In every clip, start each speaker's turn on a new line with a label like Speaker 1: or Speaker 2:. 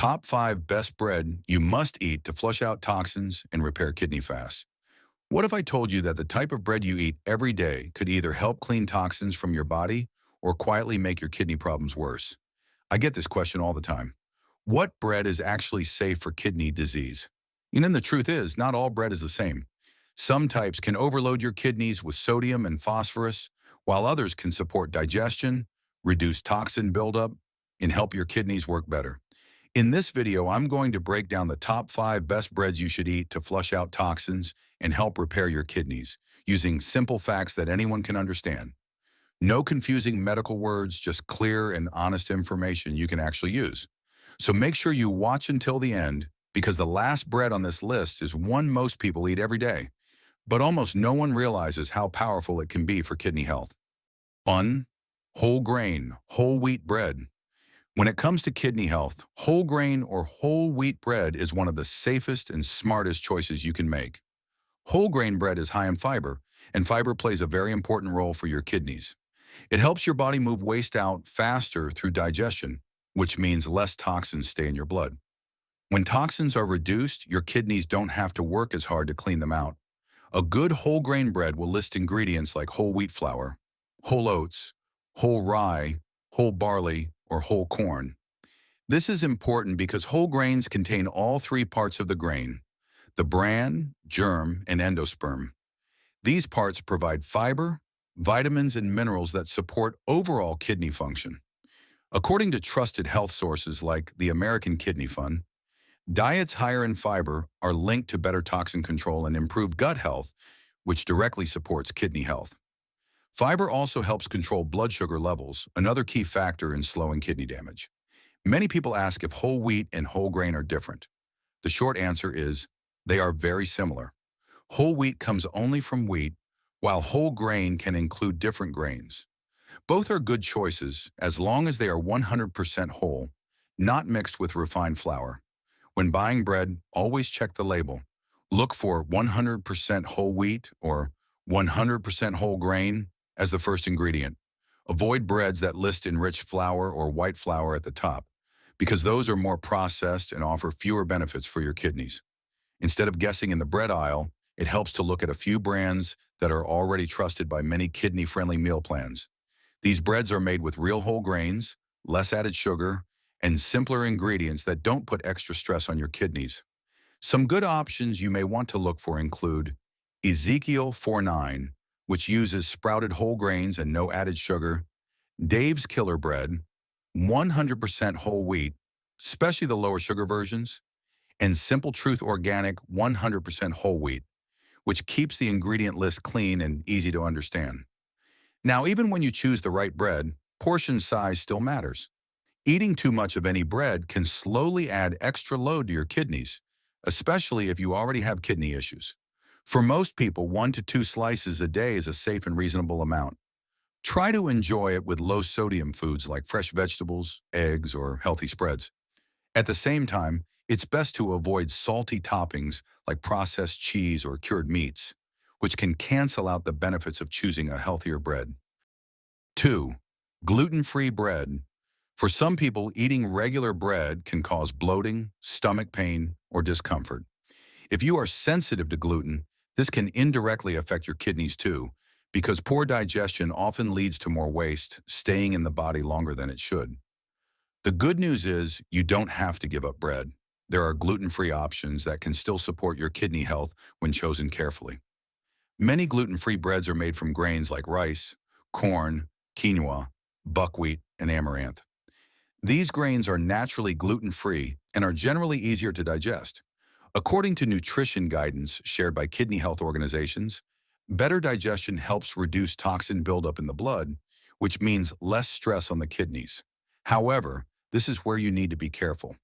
Speaker 1: Top 5 best bread you must eat to flush out toxins and repair kidney fast. What if I told you that the type of bread you eat every day could either help clean toxins from your body or quietly make your kidney problems worse? I get this question all the time. What bread is actually safe for kidney disease? And the truth is, not all bread is the same. Some types can overload your kidneys with sodium and phosphorus, while others can support digestion, reduce toxin buildup, and help your kidneys work better. In this video, I'm going to break down the top 5 best breads you should eat to flush out toxins and help repair your kidneys, using simple facts that anyone can understand. No confusing medical words, just clear and honest information you can actually use. So make sure you watch until the end, because the last bread on this list is one most people eat every day, but almost no one realizes how powerful it can be for kidney health. 1. Whole grain, whole wheat bread. When it comes to kidney health, whole grain or whole wheat bread is one of the safest and smartest choices you can make. Whole grain bread is high in fiber, and fiber plays a very important role for your kidneys. It helps your body move waste out faster through digestion, which means less toxins stay in your blood. When toxins are reduced, your kidneys don't have to work as hard to clean them out. A good whole grain bread will list ingredients like whole wheat flour, whole oats, whole rye, whole barley, or whole corn. This is important because whole grains contain all three parts of the grain: the bran, germ, and endosperm. These parts provide fiber, vitamins, and minerals that support overall kidney function. According to trusted health sources like the American Kidney Fund, diets higher in fiber are linked to better toxin control and improved gut health, which directly supports kidney health. Fiber also helps control blood sugar levels, another key factor in slowing kidney damage. Many people ask if whole wheat and whole grain are different. The short answer is they are very similar. Whole wheat comes only from wheat, while whole grain can include different grains. Both are good choices as long as they are 100% whole, not mixed with refined flour. When buying bread, always check the label. Look for 100% whole wheat or 100% whole grain as the first ingredient. Avoid breads that list enriched flour or white flour at the top, because those are more processed and offer fewer benefits for your kidneys. Instead of guessing in the bread aisle, it helps to look at a few brands that are already trusted by many kidney-friendly meal plans. These breads are made with real whole grains, less added sugar, and simpler ingredients that don't put extra stress on your kidneys. Some good options you may want to look for include Ezekiel 49, which uses sprouted whole grains and no added sugar; Dave's Killer Bread, 100% whole wheat, especially the lower sugar versions; and Simple Truth Organic, 100% whole wheat, which keeps the ingredient list clean and easy to understand. Now, even when you choose the right bread, portion size still matters. Eating too much of any bread can slowly add extra load to your kidneys, especially if you already have kidney issues. For most people, 1 to 2 slices a day is a safe and reasonable amount. Try to enjoy it with low-sodium foods like fresh vegetables, eggs, or healthy spreads. At the same time, it's best to avoid salty toppings like processed cheese or cured meats, which can cancel out the benefits of choosing a healthier bread. 2. Gluten-free bread. For some people, eating regular bread can cause bloating, stomach pain, or discomfort. If you are sensitive to gluten, this can indirectly affect your kidneys too, because poor digestion often leads to more waste staying in the body longer than it should. The good news is you don't have to give up bread. There are gluten-free options that can still support your kidney health when chosen carefully. Many gluten-free breads are made from grains like rice, corn, quinoa, buckwheat, and amaranth. These grains are naturally gluten-free and are generally easier to digest. According to nutrition guidance shared by kidney health organizations, better digestion helps reduce toxin buildup in the blood, which means less stress on the kidneys. However, this is where you need to be careful.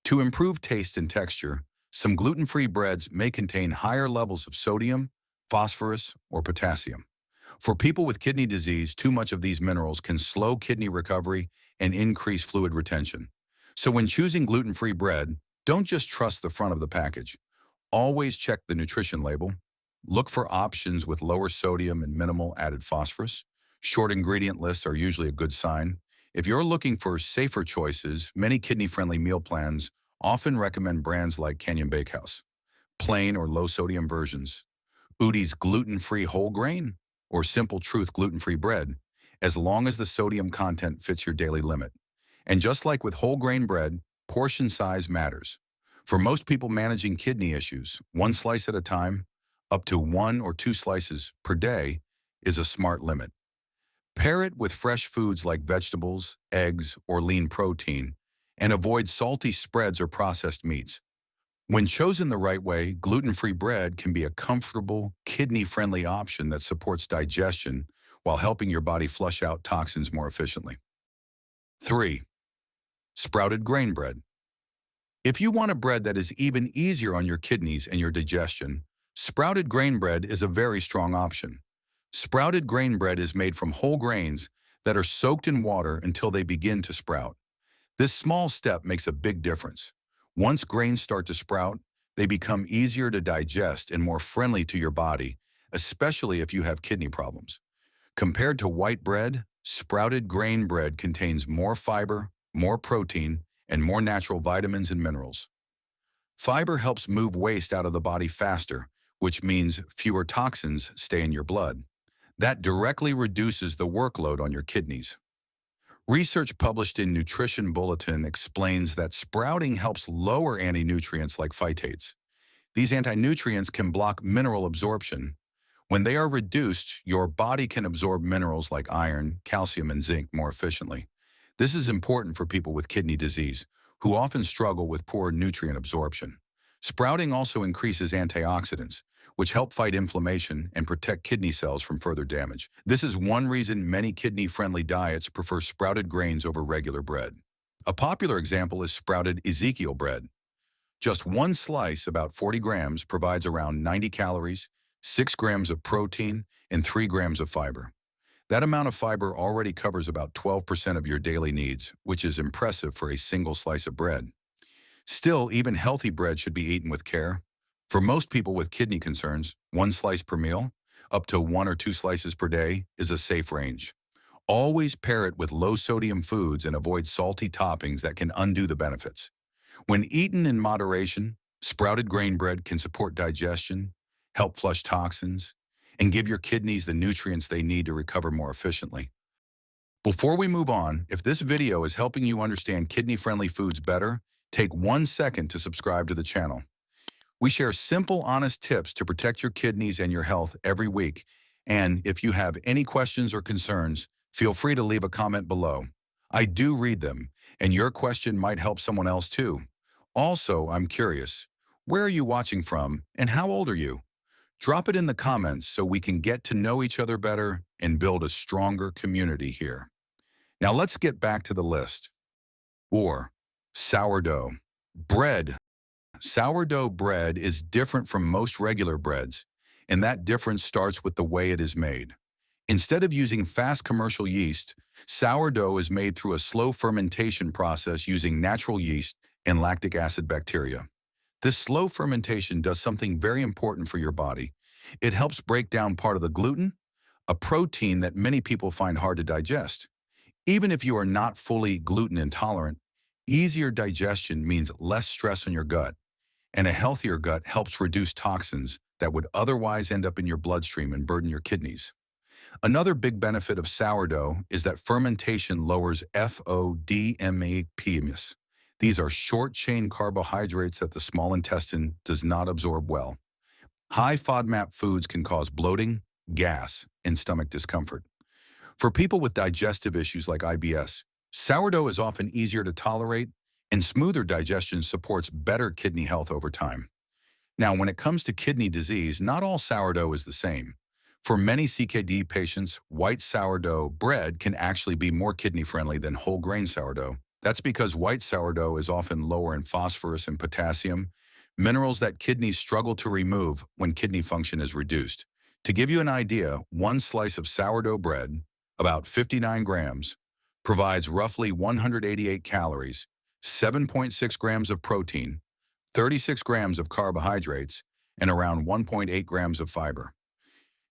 Speaker 1: To improve taste and texture, some gluten-free breads may contain higher levels of sodium, phosphorus, or potassium. For people with kidney disease, too much of these minerals can slow kidney recovery and increase fluid retention. So when choosing gluten-free bread, don't just trust the front of the package. Always check the nutrition label. Look for options with lower sodium and minimal added phosphorus. Short ingredient lists are usually a good sign. If you're looking for safer choices, many kidney-friendly meal plans often recommend brands like Canyon Bakehouse, plain or low-sodium versions, Udi's gluten-free whole grain, or Simple Truth gluten-free bread, as long as the sodium content fits your daily limit. And just like with whole grain bread, portion size matters. For most people managing kidney issues, one slice at a time, up to 1 or 2 slices per day, is a smart limit. Pair it with fresh foods like vegetables, eggs, or lean protein, and avoid salty spreads or processed meats. When chosen the right way, gluten-free bread can be a comfortable, kidney-friendly option that supports digestion while helping your body flush out toxins more efficiently. 3. Sprouted grain bread. If you want a bread that is even easier on your kidneys and your digestion, sprouted grain bread is a very strong option. Sprouted grain bread is made from whole grains that are soaked in water until they begin to sprout. This small step makes a big difference. Once grains start to sprout, they become easier to digest and more friendly to your body, especially if you have kidney problems. Compared to white bread, sprouted grain bread contains more fiber, more protein, and more natural vitamins and minerals. Fiber helps move waste out of the body faster, which means fewer toxins stay in your blood. That directly reduces the workload on your kidneys. Research published in Nutrition Bulletin explains that sprouting helps lower anti-nutrients like phytates. These anti-nutrients can block mineral absorption. When they are reduced, your body can absorb minerals like iron, calcium, and zinc more efficiently. This is important for people with kidney disease, who often struggle with poor nutrient absorption. Sprouting also increases antioxidants, which help fight inflammation and protect kidney cells from further damage. This is one reason many kidney-friendly diets prefer sprouted grains over regular bread. A popular example is sprouted Ezekiel bread. Just one slice, about 40 grams, provides around 90 calories, 6 grams of protein, and 3 grams of fiber. That amount of fiber already covers about 12% of your daily needs, which is impressive for a single slice of bread. Still, even healthy bread should be eaten with care. For most people with kidney concerns, one slice per meal, up to 1 or 2 slices per day, is a safe range. Always pair it with low-sodium foods and avoid salty toppings that can undo the benefits. When eaten in moderation, sprouted grain bread can support digestion, help flush toxins, and give your kidneys the nutrients they need to recover more efficiently. Before we move on, if this video is helping you understand kidney-friendly foods better, take 1 second to subscribe to the channel. We share simple, honest tips to protect your kidneys and your health every week. And if you have any questions or concerns, feel free to leave a comment below. I do read them, and your question might help someone else too. Also, I'm curious, where are you watching from and how old are you? Drop it in the comments so we can get to know each other better and build a stronger community here. Now let's get back to the list. Or sourdough bread. Sourdough bread is different from most regular breads, and that difference starts with the way it is made. Instead of using fast commercial yeast, sourdough is made through a slow fermentation process using natural yeast and lactic acid bacteria. This slow fermentation does something very important for your body. It helps break down part of the gluten, a protein that many people find hard to digest. Even if you are not fully gluten intolerant, easier digestion means less stress on your gut, and a healthier gut helps reduce toxins that would otherwise end up in your bloodstream and burden your kidneys. Another big benefit of sourdough is that fermentation lowers FODMAPs. These are short-chain carbohydrates that the small intestine does not absorb well. High FODMAP foods can cause bloating, gas, and stomach discomfort. For people with digestive issues like IBS, sourdough is often easier to tolerate, and smoother digestion supports better kidney health over time. Now, when it comes to kidney disease, not all sourdough is the same. For many CKD patients, white sourdough bread can actually be more kidney-friendly than whole grain sourdough. That's because white sourdough is often lower in phosphorus and potassium, minerals that kidneys struggle to remove when kidney function is reduced. To give you an idea, one slice of sourdough bread, about 59 grams, provides roughly 188 calories, 7.6 grams of protein, 36 grams of carbohydrates, and around 1.8 grams of fiber.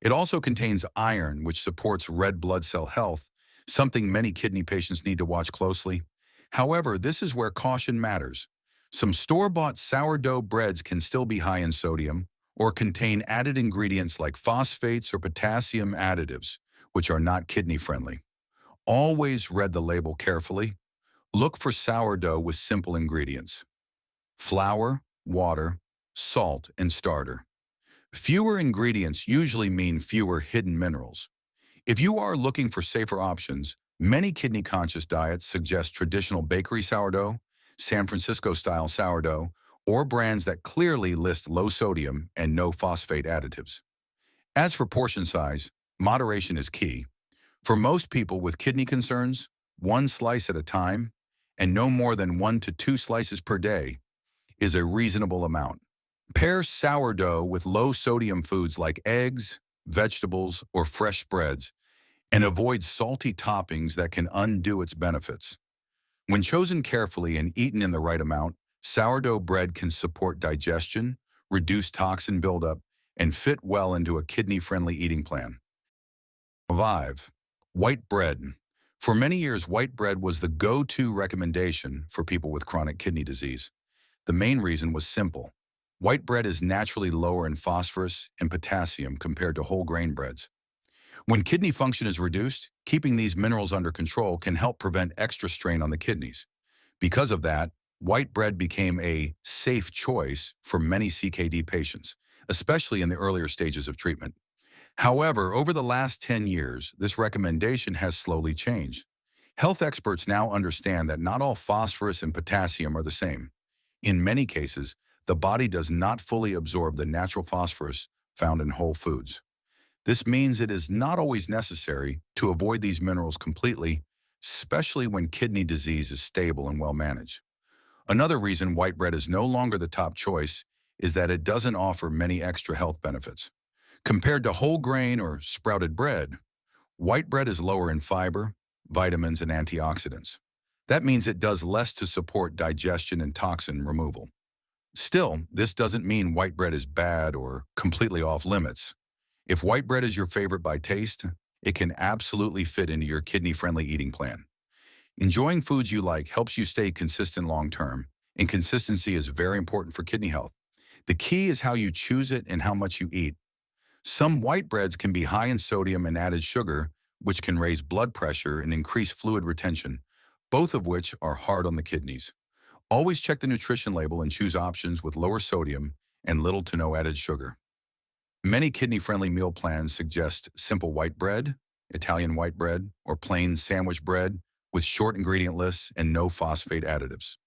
Speaker 1: It also contains iron, which supports red blood cell health, something many kidney patients need to watch closely. However, this is where caution matters. Some store-bought sourdough breads can still be high in sodium or contain added ingredients like phosphates or potassium additives, which are not kidney-friendly. Always read the label carefully. Look for sourdough with simple ingredients: flour, water, salt, and starter. Fewer ingredients usually mean fewer hidden minerals. If you are looking for safer options, many kidney-conscious diets suggest traditional bakery sourdough, San Francisco-style sourdough, or brands that clearly list low sodium and no phosphate additives. As for portion size, moderation is key. For most people with kidney concerns, one slice at a time, and no more than 1 to 2 slices per day, is a reasonable amount. Pair sourdough with low-sodium foods like eggs, vegetables, or fresh spreads, and avoid salty toppings that can undo its benefits. When chosen carefully and eaten in the right amount, sourdough bread can support digestion, reduce toxin buildup, and fit well into a kidney-friendly eating plan. 5. White bread. For many years, white bread was the go-to recommendation for people with chronic kidney disease. The main reason was simple. White bread is naturally lower in phosphorus and potassium compared to whole grain breads. When kidney function is reduced, keeping these minerals under control can help prevent extra strain on the kidneys. Because of that, white bread became a safe choice for many CKD patients, especially in the earlier stages of treatment. However, over the last 10 years, this recommendation has slowly changed. Health experts now understand that not all phosphorus and potassium are the same. In many cases, the body does not fully absorb the natural phosphorus found in whole foods. This means it is not always necessary to avoid these minerals completely, especially when kidney disease is stable and well managed. Another reason white bread is no longer the top choice is that it doesn't offer many extra health benefits. Compared to whole grain or sprouted bread, white bread is lower in fiber, vitamins, and antioxidants. That means it does less to support digestion and toxin removal. Still, this doesn't mean white bread is bad or completely off limits. If white bread is your favorite by taste, it can absolutely fit into your kidney-friendly eating plan. Enjoying foods you like helps you stay consistent long-term, and consistency is very important for kidney health. The key is how you choose it and how much you eat. Some white breads can be high in sodium and added sugar, which can raise blood pressure and increase fluid retention, both of which are hard on the kidneys. Always check the nutrition label and choose options with lower sodium and little to no added sugar. Many kidney-friendly meal plans suggest simple white bread, Italian white bread, or plain sandwich bread with short ingredient lists and no phosphate additives.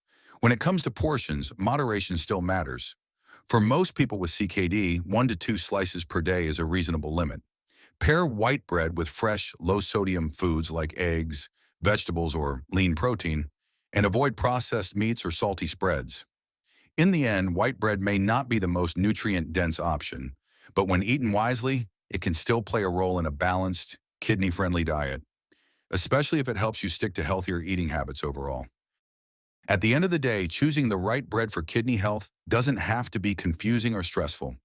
Speaker 1: When it comes to portions, moderation still matters. For most people with CKD, 1 to 2 slices per day is a reasonable limit. Pair white bread with fresh, low-sodium foods like eggs, vegetables, or lean protein, and avoid processed meats or salty spreads. In the end, white bread may not be the most nutrient-dense option, but when eaten wisely, it can still play a role in a balanced, kidney-friendly diet, especially if it helps you stick to healthier eating habits overall. At the end of the day, choosing the right bread for kidney health doesn't have to be confusing or stressful.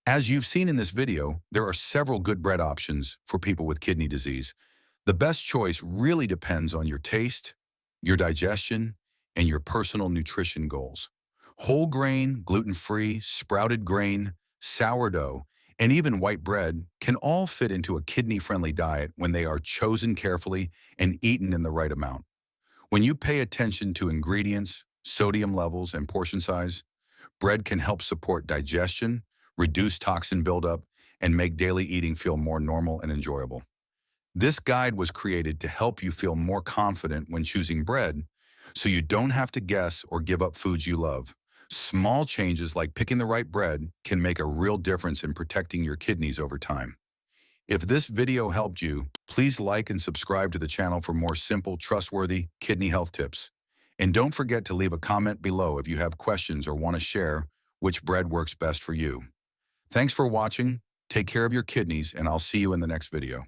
Speaker 1: As you've seen in this video, there are several good bread options for people with kidney disease. The best choice really depends on your taste, your digestion, and your personal nutrition goals. Whole grain, gluten-free, sprouted grain, sourdough, and even white bread can all fit into a kidney-friendly diet when they are chosen carefully and eaten in the right amount. When you pay attention to ingredients, sodium levels, and portion size, bread can help support digestion, reduce toxin buildup, and make daily eating feel more normal and enjoyable. This guide was created to help you feel more confident when choosing bread, so you don't have to guess or give up foods you love. Small changes like picking the right bread can make a real difference in protecting your kidneys over time. If this video helped you, please like and subscribe to the channel for more simple, trustworthy kidney health tips. And don't forget to leave a comment below if you have questions or want to share which bread works best for you. Thanks for watching, take care of your kidneys, and I'll see you in the next video.